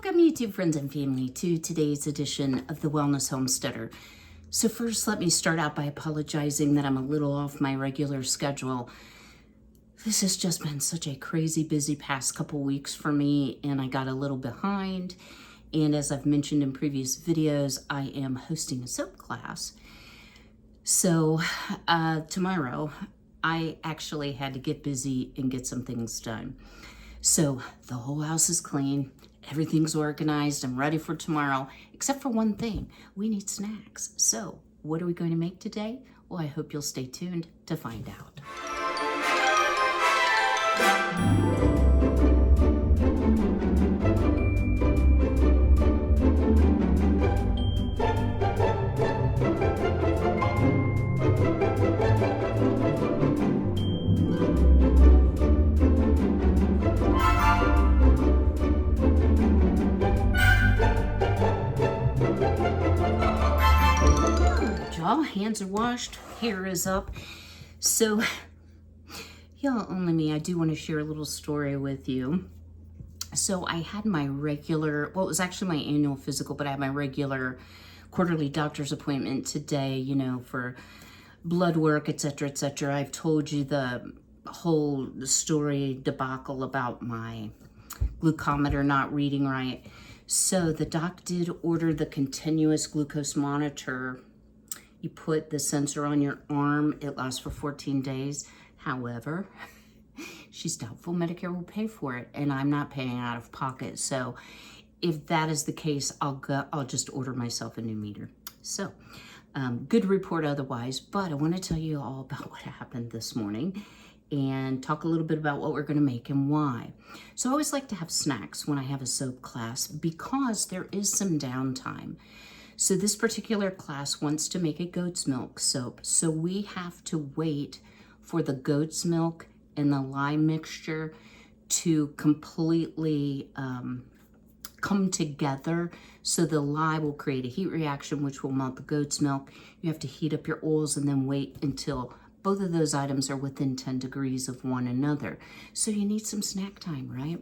Welcome, YouTube friends and family, to today's edition of the Wellness Homesteader. So first, let me start out by apologizing that I'm a little off my regular schedule. This has just been such a crazy busy past couple weeks for me, and I got a little behind. And as I've mentioned in previous videos, I am hosting a soap class. So tomorrow, I actually had to get busy and get some things done. So the whole house is clean. Everything's organized. I'm ready for tomorrow, except for one thing. We need snacks. So what are we going to make today? Well, I hope you'll stay tuned to find out. All hands are washed, hair is up. So, y'all, only me, I do want to share a little story with you. So I had my regular, well, it was actually my annual physical, but I had my regular quarterly doctor's appointment today, you know, for blood work, etc., etc. I've told you the whole story debacle about my glucometer not reading right. So the doc did order the continuous glucose monitor. You put the sensor on your arm, it lasts for 14 days. However, she's doubtful Medicare will pay for it, and I'm not paying out of pocket. So if that is the case, I'll just order myself a new meter. So good report otherwise, but I want to tell you all about what happened this morning and talk a little bit about what we're going to make and why. So I always like to have snacks when I have a soap class because there is some downtime. So this particular class wants to make a goat's milk soap. So we have to wait for the goat's milk and the lye mixture to completely come together. So the lye will create a heat reaction, which will melt the goat's milk. You have to heat up your oils and then wait until both of those items are within 10 degrees of one another. So you need some snack time, right?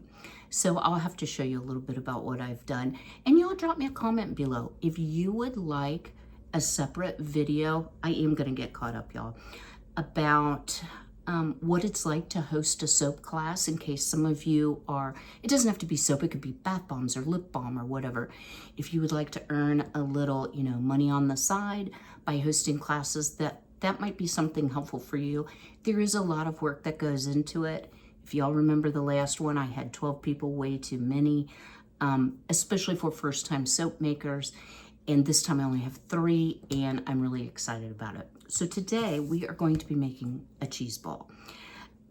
So I'll have to show you a little bit about what I've done. And y'all drop me a comment below. If you would like a separate video, I am gonna get caught up, y'all, about what it's like to host a soap class in case some of you are, it doesn't have to be soap, it could be bath bombs or lip balm or whatever. If you would like to earn a little, you know, money on the side by hosting classes, that might be something helpful for you. There is a lot of work that goes into it. If y'all remember the last one, I had 12 people, way too many, especially for first-time soap makers. And this time I only have 3, and I'm really excited about it. So today we are going to be making a cheese ball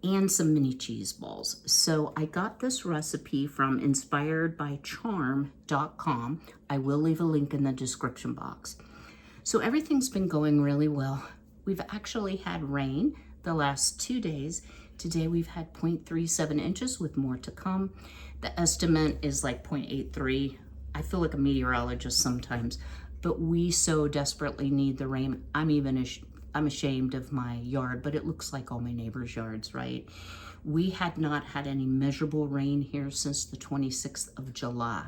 and some mini cheese balls. So I got this recipe from inspiredbycharm.com. I will leave a link in the description box. So everything's been going really well. We've actually had rain the last 2 days. Today we've had 0.37 inches with more to come. The estimate is like 0.83. I feel like a meteorologist sometimes, but we so desperately need the rain. I'm ashamed of my yard, but it looks like all my neighbors' yards, right? We had not had any measurable rain here since the 26th of July.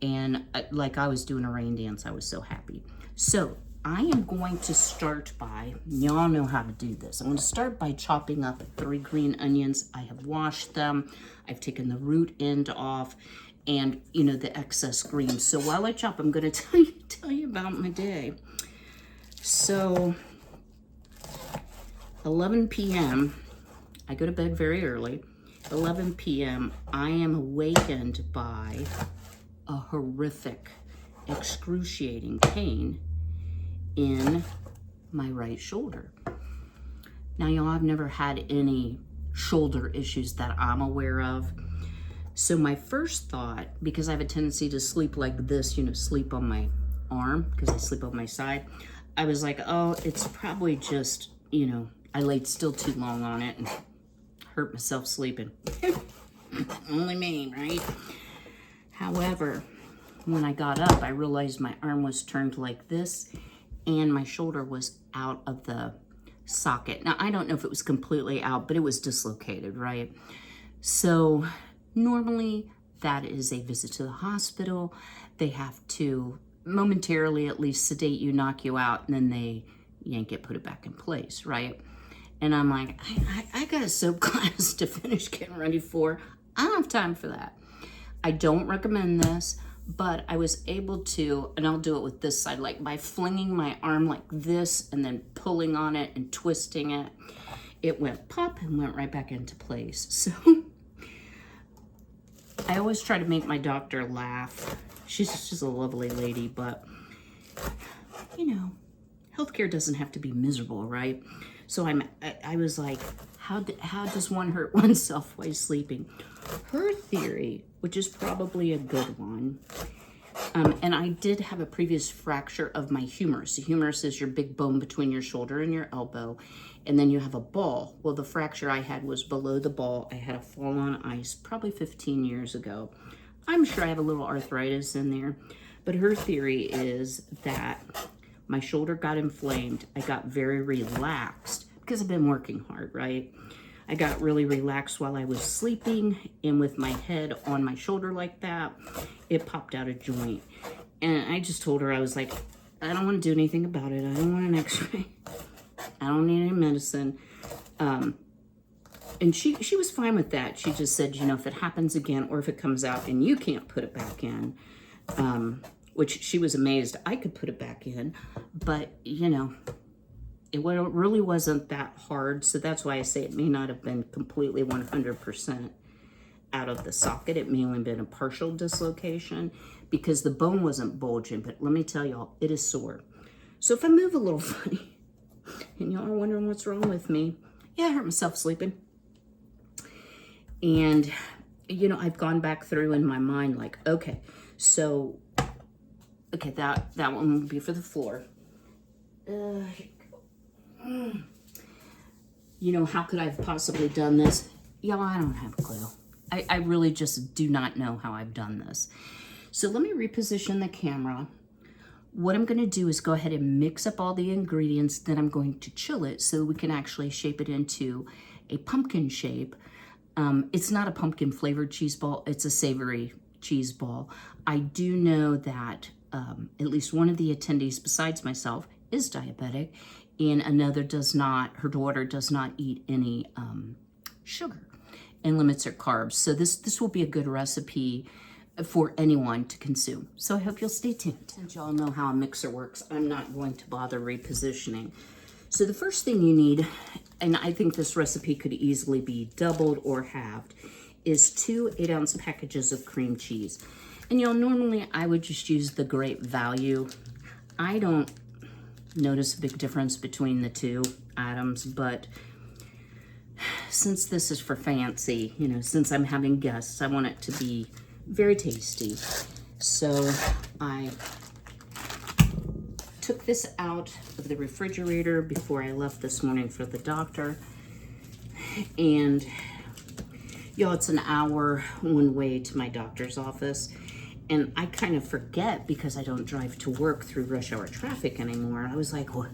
And like I was doing a rain dance, I was so happy. So I am going to start by, y'all know how to do this. I'm going to start by chopping up 3 green onions. I have washed them. I've taken the root end off and, you know, the excess green. So while I chop, I'm going to tell you about my day. So 11 p.m., I go to bed very early. 11 p.m., I am awakened by a horrific, excruciating pain in my right shoulder. Now, y'all, I've never had any shoulder issues that I'm aware of. So my first thought, because I have a tendency to sleep like this, you know, sleep on my arm, because I sleep on my side, I was like, oh, it's probably just, you know, I laid still too long on it and hurt myself sleeping. Only me, right? However, when I got up, I realized my arm was turned like this and my shoulder was out of the socket. Now, I don't know if it was completely out, but it was dislocated, right? So normally that is a visit to the hospital. They have to momentarily at least sedate you, knock you out, and then they yank it, put it back in place, right? And I'm like, I got a soap class to finish getting ready for. I don't have time for that. I don't recommend this, but I was able to, and I'll do it with this side, like by flinging my arm like this and then pulling on it and twisting it. It went pop and went right back into place. So I always try to make my doctor laugh. She's just a lovely lady, but you know, healthcare doesn't have to be miserable, right? So I was like, how does one hurt oneself while sleeping? Her theory, which is probably a good one, and I did have a previous fracture of my humerus. The humerus is your big bone between your shoulder and your elbow, and then you have a ball. Well, the fracture I had was below the ball. I had a fall on ice probably 15 years ago. I'm sure I have a little arthritis in there, but her theory is that my shoulder got inflamed. I got very relaxed because I've been working hard, right? I got really relaxed while I was sleeping, and with my head on my shoulder like that, it popped out a joint. And I just told her, I was like, I don't want to do anything about it. I don't want an x-ray. I don't need any medicine. And she was fine with that. She just said, you know, if it happens again or if it comes out and you can't put it back in, which she was amazed I could put it back in, but you know, it really wasn't that hard. So that's why I say it may not have been completely 100% out of the socket. It may only been a partial dislocation because the bone wasn't bulging, but let me tell y'all, it is sore. So if I move a little funny and y'all are wondering what's wrong with me, yeah, I hurt myself sleeping. And, you know, I've gone back through in my mind like, okay, so, okay, that one will be for the floor. You know, how could I have possibly done this? Y'all, I don't have a clue. I really just do not know how I've done this. So let me reposition the camera. What I'm going to do is go ahead and mix up all the ingredients. Then I'm going to chill it so we can actually shape it into a pumpkin shape. It's not a pumpkin flavored cheese ball. It's a savory cheese ball. I do know that at least one of the attendees besides myself is diabetic, and another does not, her daughter does not eat any sugar and limits her carbs. So this will be a good recipe for anyone to consume. So I hope you'll stay tuned. Since y'all know how a mixer works, I'm not going to bother repositioning. So the first thing you need, and I think this recipe could easily be doubled or halved, is 2 8-ounce packages of cream cheese. And y'all, normally I would just use the Great Value. I don't notice a big difference between the two items, but since this is for fancy, you know, since I'm having guests, I want it to be very tasty. So I took this out of the refrigerator before I left this morning for the doctor. And y'all, it's an hour one way to my doctor's office. And I kind of forget because I don't drive to work through rush hour traffic anymore. I was like, well,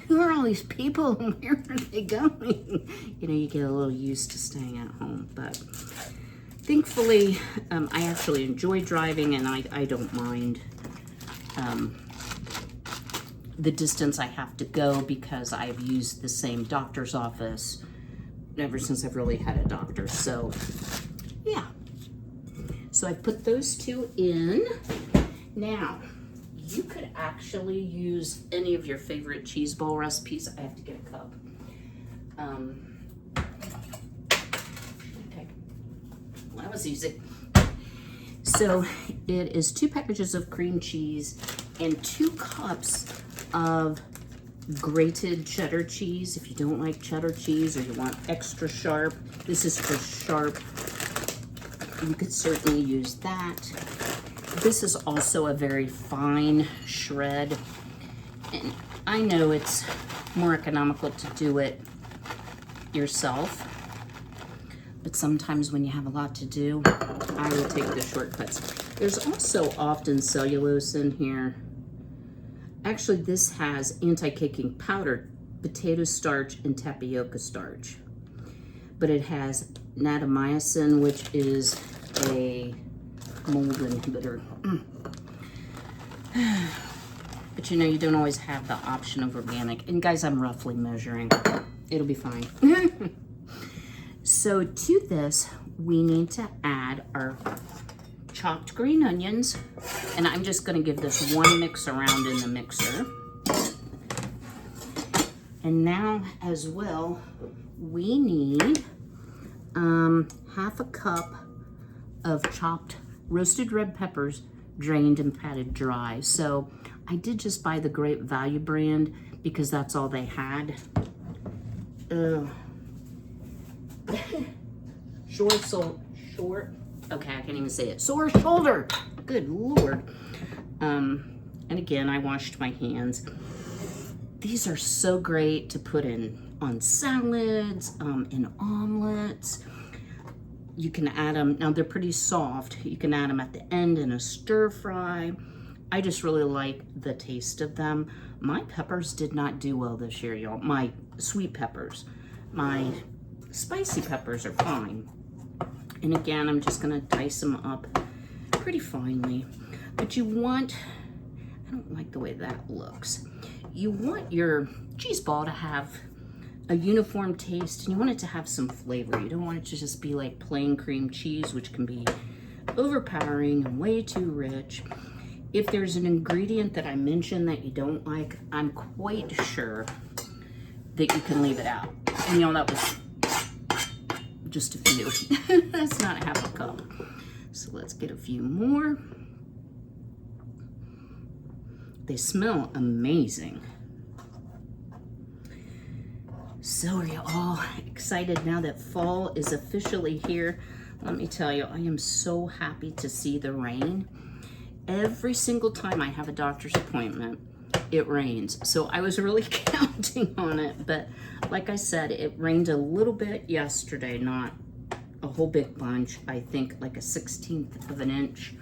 who are all these people and where are they going? You know, you get a little used to staying at home. But thankfully, I actually enjoy driving, and I don't mind the distance I have to go because I've used the same doctor's office ever since I've really had a doctor. So yeah, so I put those 2 in. Now you could actually use any of your favorite cheese ball recipes. I have to get a cup. Okay, well, that was easy. So it is 2 packages of cream cheese and 2 cups of grated cheddar cheese. If you don't like cheddar cheese or you want extra sharp, this is for sharp. You could certainly use that. This is also a very fine shred. And I know it's more economical to do it yourself, but sometimes when you have a lot to do, I will take the shortcuts. There's also often cellulose in here. Actually, this has anti-caking powder, potato starch, and tapioca starch. But it has natamycin, which is a mold inhibitor. But you know, you don't always have the option of organic. And guys, I'm roughly measuring. It'll be fine. So to this, we need to add our chopped green onions. And I'm just gonna give this one mix around in the mixer. And now as well, we need half a cup of chopped roasted red peppers, drained and patted dry. So I did just buy the Great Value brand because that's all they had. Okay, I can't even say it. Sore shoulder. Good Lord. And again, I washed my hands. These are so great to put in on salads, in omelets. You can add them, now they're pretty soft. You can add them at the end in a stir fry. I just really like the taste of them. My peppers did not do well this year, y'all. My sweet peppers. My spicy peppers are fine. And again, I'm just gonna dice them up pretty finely. But you want, I don't like the way that looks. You want your cheese ball to have a uniform taste, and you want it to have some flavor. You don't want it to just be like plain cream cheese, which can be overpowering and way too rich. If there's an ingredient that I mentioned that you don't like, I'm quite sure that you can leave it out. And you know, that was just a few. That's not half a cup. So let's get a few more. They smell amazing. So are you all excited now that fall is officially here? Let me tell you, I am so happy to see the rain. Every single time I have a doctor's appointment, it rains. So I was really counting on it, but like I said, it rained a little bit yesterday, not a whole big bunch. I think like a 1/16 of an inch.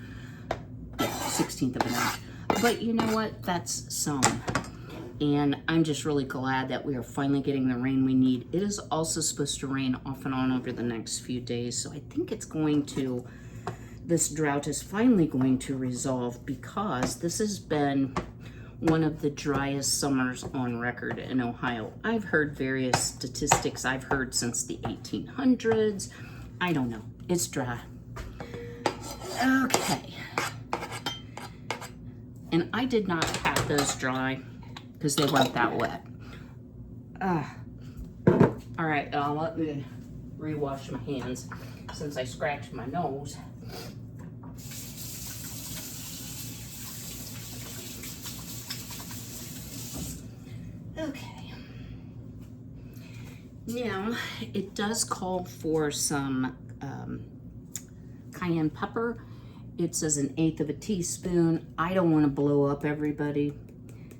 Yeah, 1/16 of an inch. But you know what? That's some. And I'm just really glad that we are finally getting the rain we need. It is also supposed to rain off and on over the next few days. So I think it's going to, this drought is finally going to resolve, because this has been one of the driest summers on record in Ohio. I've heard various statistics I've heard since the 1800s. I don't know. It's dry. Okay. And I did not pat those dry because they weren't that wet. All right, let me rewash my hands since I scratched my nose. Okay. Now, it does call for some cayenne pepper. It says 1/8 of a teaspoon. I don't want to blow up everybody,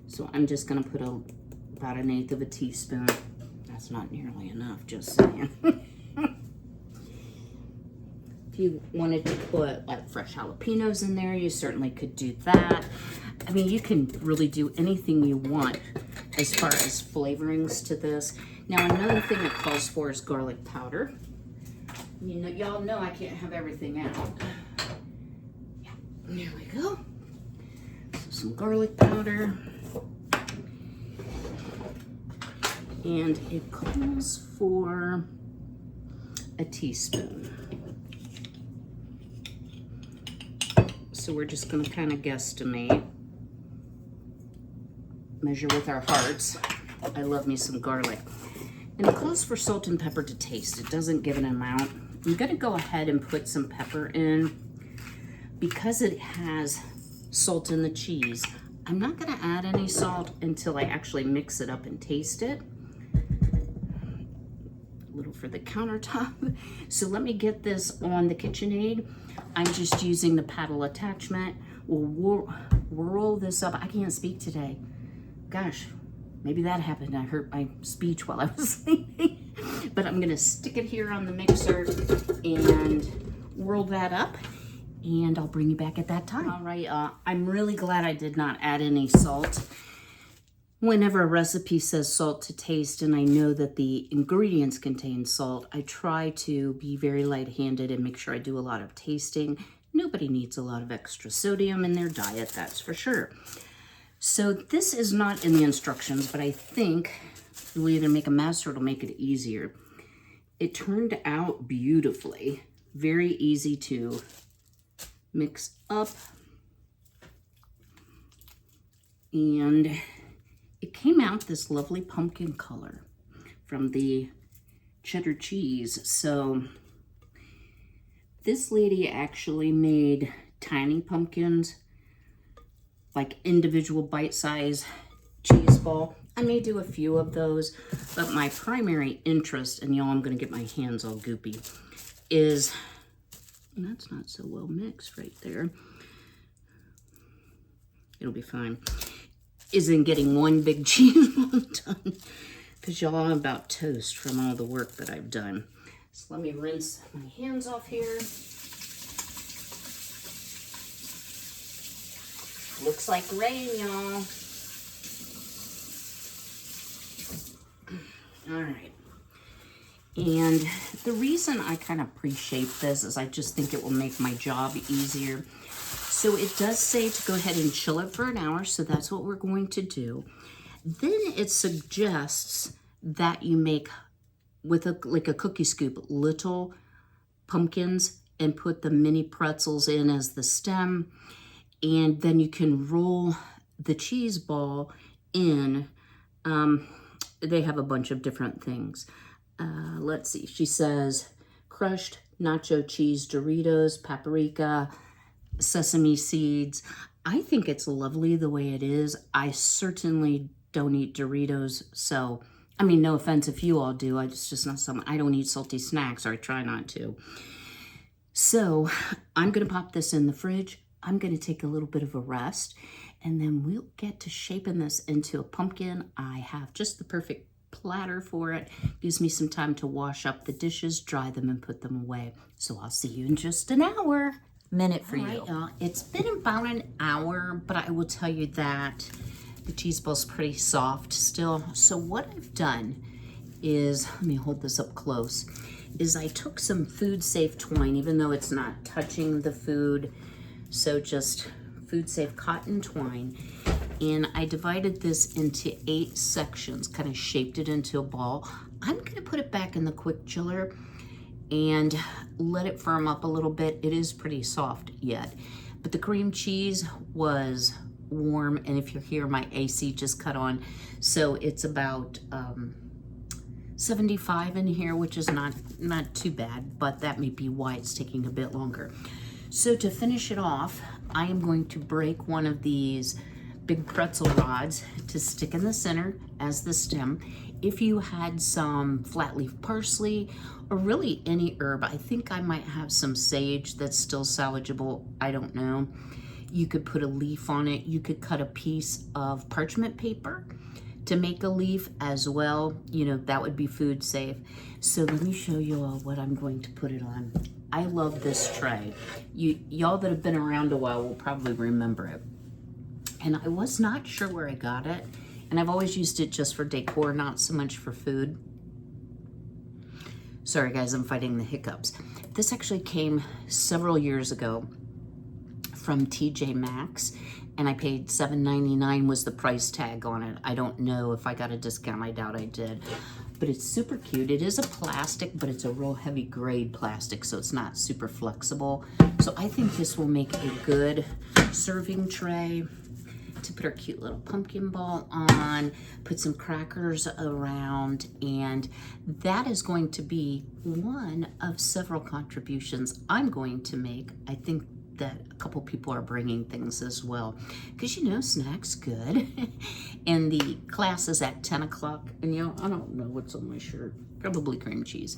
so I'm just going to put about 1/8 of a teaspoon. That's not nearly enough, just saying. If you wanted to put like fresh jalapenos in there, you certainly could do that. I mean, you can really do anything you want as far as flavorings to this. Now, another thing it calls for is garlic powder. You know, y'all know I can't have everything out. Yeah, there we go. So some garlic powder. And it calls for a teaspoon. So we're just gonna kind of guesstimate. Measure with our hearts. I love me some garlic. And it calls for salt and pepper to taste. It doesn't give an amount. I'm gonna go ahead and put some pepper in. Because it has salt in the cheese, I'm not gonna add any salt until I actually mix it up and taste it. A little for the countertop. So let me get this on the KitchenAid. I'm just using the paddle attachment. We'll whirl this up. I can't speak today. Gosh, maybe that happened. I hurt my speech while I was sleeping. But I'm gonna stick it here on the mixer and whirl that up, and I'll bring you back at that time. All right, I'm really glad I did not add any salt. Whenever a recipe says salt to taste, and I know that the ingredients contain salt, I try to be very light-handed and make sure I do a lot of tasting Nobody needs a lot of extra sodium in their diet, that's for sure. So this is not in the instructions, but I think it'll either make a mess or it'll make it easier. It turned out beautifully. Very easy to mix up. And it came out this lovely pumpkin color from the cheddar cheese. So this lady actually made tiny pumpkins, like individual bite-size cheese ball. I may do a few of those, but my primary interest, and y'all, I'm gonna get my hands all goopy, is, and that's not so well mixed right there. It'll be fine. Is in getting one big cheese ball done, because y'all, I'm about toast from all the work that I've done. So let me rinse my hands off here. Looks like rain, y'all. All right. And the reason I kind of pre-shape this is I just think it will make my job easier. So it does say to go ahead and chill it for an hour, so that's what we're going to do. Then it suggests that you make, with like a cookie scoop, little pumpkins and put the mini pretzels in as the stem. And then you can roll the cheese ball in. They have a bunch of different things. Let's see. She says crushed nacho cheese Doritos, paprika, sesame seeds. I think it's lovely the way it is. I certainly don't eat Doritos, so I mean, no offense if you all do. It's just not something. I don't eat salty snacks, or I try not to. So I'm gonna pop this in the fridge. I'm gonna take a little bit of a rest, and then we'll get to shaping this into a pumpkin. I have just the perfect platter for it. Gives me some time to wash up the dishes, dry them, and put them away. So I'll see you in just an hour. Minute for you. All right, y'all. It's been about an hour, but I will tell you that the cheese ball's pretty soft still. So what I've done is, let me hold this up close, is I took some food safe twine, even though it's not touching the food. So just food safe cotton twine. And I divided this into 8 sections, kind of shaped it into a ball. I'm gonna put it back in the quick chiller and let it firm up a little bit. It is pretty soft yet, but the cream cheese was warm, and if you're here, my AC just cut on, so it's about 75 in here, which is not too bad, but that may be why it's taking a bit longer. So to finish it off, I am going to break one of these big pretzel rods to stick in the center as the stem. If you had some flat leaf parsley or really any herb, I think I might have some sage that's still salvageable, I don't know. You could put a leaf on it. You could cut a piece of parchment paper to make a leaf as well. You know, that would be food safe. So let me show you all what I'm going to put it on. I love this tray. Y'all that have been around a while will probably remember it. And I was not sure where I got it. And I've always used it just for decor, not so much for food. Sorry guys, I'm fighting the hiccups. This actually came several years ago from TJ Maxx, and I paid $7.99 was the price tag on it. I don't know if I got a discount, I doubt I did. But it's super cute. It is a plastic, but it's a real heavy grade plastic, so it's not super flexible. So I think this will make a good serving tray to put our cute little pumpkin ball on, put some crackers around, and that is going to be one of several contributions I'm going to make. I think that a couple people are bringing things as well, because you know, snacks good. And the class is at 10 o'clock, and you know, I don't know what's on my shirt, probably cream cheese.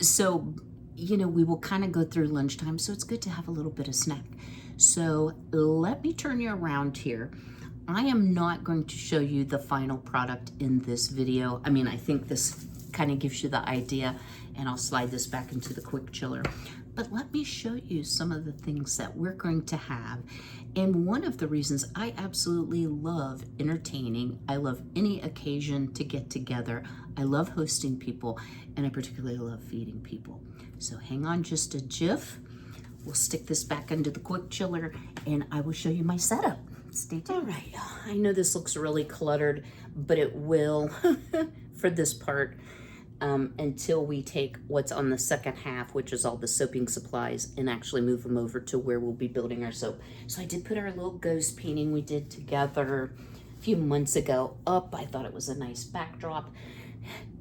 So, you know, we will kind of go through lunchtime, so it's good to have a little bit of snack. So let me turn you around here. I am not going to show you the final product in this video. I mean, I think this kind of gives you the idea, and I'll slide this back into the quick chiller. But let me show you some of the things that we're going to have. And one of the reasons I absolutely love entertaining, I love any occasion to get together, I love hosting people, and I particularly love feeding people. So hang on just a jiff. We'll stick this back into the quick chiller and I will show you my setup. Stay tuned. All right, I know this looks really cluttered, but it will for this part until we take what's on the second half, which is all the soaping supplies, and actually move them over to where we'll be building our soap. So I did put our little ghost painting we did together a few months ago up. I thought it was a nice backdrop.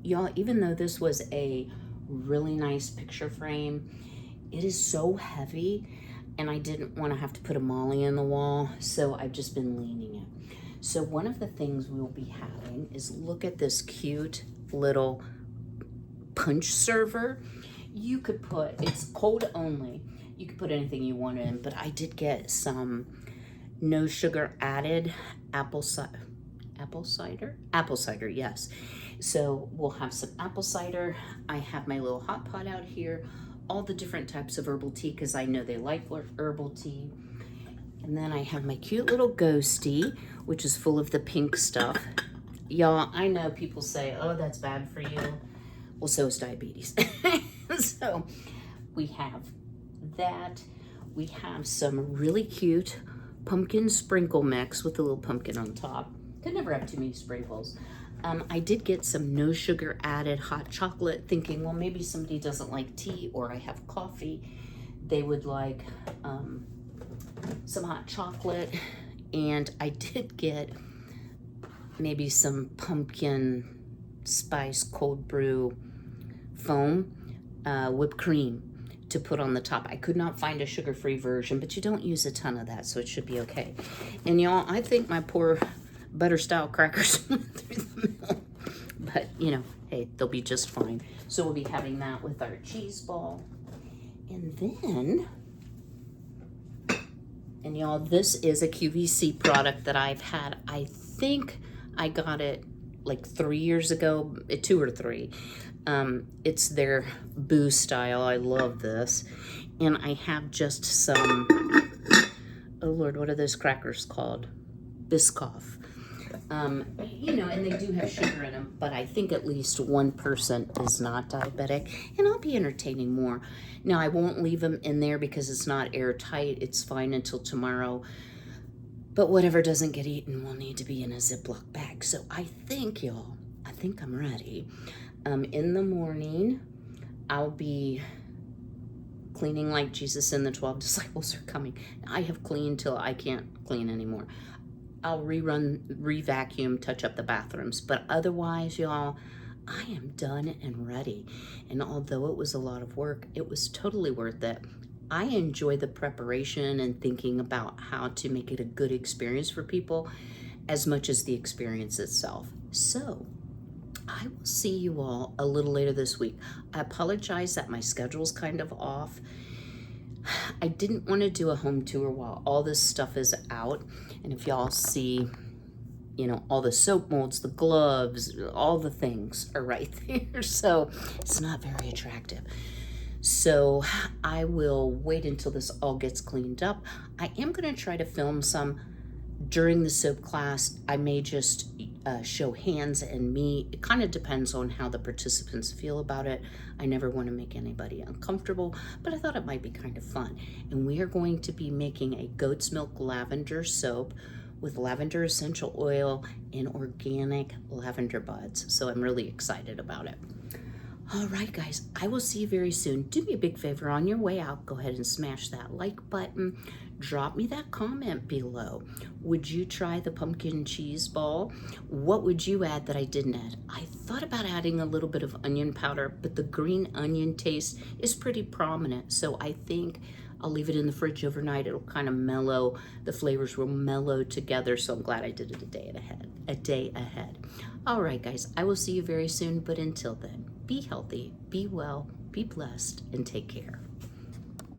Y'all, even though this was a really nice picture frame, it is so heavy and I didn't want to have to put a molly in the wall, so I've just been leaning it. So one of the things we'll be having is, look at this cute little punch server. You could put, it's cold only, you could put anything you want in, but I did get some no sugar added apple cider, yes. So we'll have some apple cider. I have my little hot pot out here, all the different types of herbal tea because I know they like herbal tea. And then I have my cute little ghosty, which is full of the pink stuff. Y'all, I know people say, oh, that's bad for you. Well, so is diabetes. So we have that. We have some really cute pumpkin sprinkle mix with a little pumpkin on top. Could never have too many sprinkles. I did get some no sugar added hot chocolate, thinking, well, maybe somebody doesn't like tea or I have coffee. They would like some hot chocolate. And I did get maybe some pumpkin spice cold brew foam whipped cream to put on the top. I could not find a sugar-free version, but you don't use a ton of that, so it should be okay. And y'all, I think my poor butter style crackers went through the mill, but you know, hey, they'll be just fine. So we'll be having that with our cheese ball. And then, and y'all, this is a QVC product that I've had. I think I got it like 3 years ago, 2 or 3. It's their Boo style. I love this. And I have just some, oh Lord, what are those crackers called? Biscoff. You know, and they do have sugar in them, but I think at least one person is not diabetic, and I'll be entertaining more. Now, I won't leave them in there because it's not airtight. It's fine until tomorrow, but whatever doesn't get eaten will need to be in a Ziploc bag. So I think, y'all, I think I'm ready. In the morning, I'll be cleaning like Jesus and the 12 disciples are coming. I have cleaned till I can't clean anymore. I'll re-vacuum, touch up the bathrooms, but otherwise, y'all, I am done and ready. And although it was a lot of work, it was totally worth it. I enjoy the preparation and thinking about how to make it a good experience for people as much as the experience itself. So I will see you all a little later this week. I apologize that my schedule's kind of off. I didn't want to do a home tour while all this stuff is out. And if y'all see, you know, all the soap molds, the gloves, all the things are right there. So it's not very attractive. So I will wait until this all gets cleaned up. I am going to try to film some during the soap class. I may just show hands and me. It kind of depends on how the participants feel about it. I never want to make anybody uncomfortable, but I thought it might be kind of fun. And we are going to be making a goat's milk lavender soap with lavender essential oil and organic lavender buds. So I'm really excited about it. All right, guys, I will see you very soon. Do me a big favor on your way out. Go ahead and smash that like button. Drop me that comment below. Would you try the pumpkin cheese ball? What would you add that I didn't add? I thought about adding a little bit of onion powder, but the green onion taste is pretty prominent. So I think I'll leave it in the fridge overnight. It'll kind of mellow. The flavors will mellow together. So I'm glad I did it a day ahead. All right, guys, I will see you very soon. But until then, be healthy, be well, be blessed, and take care.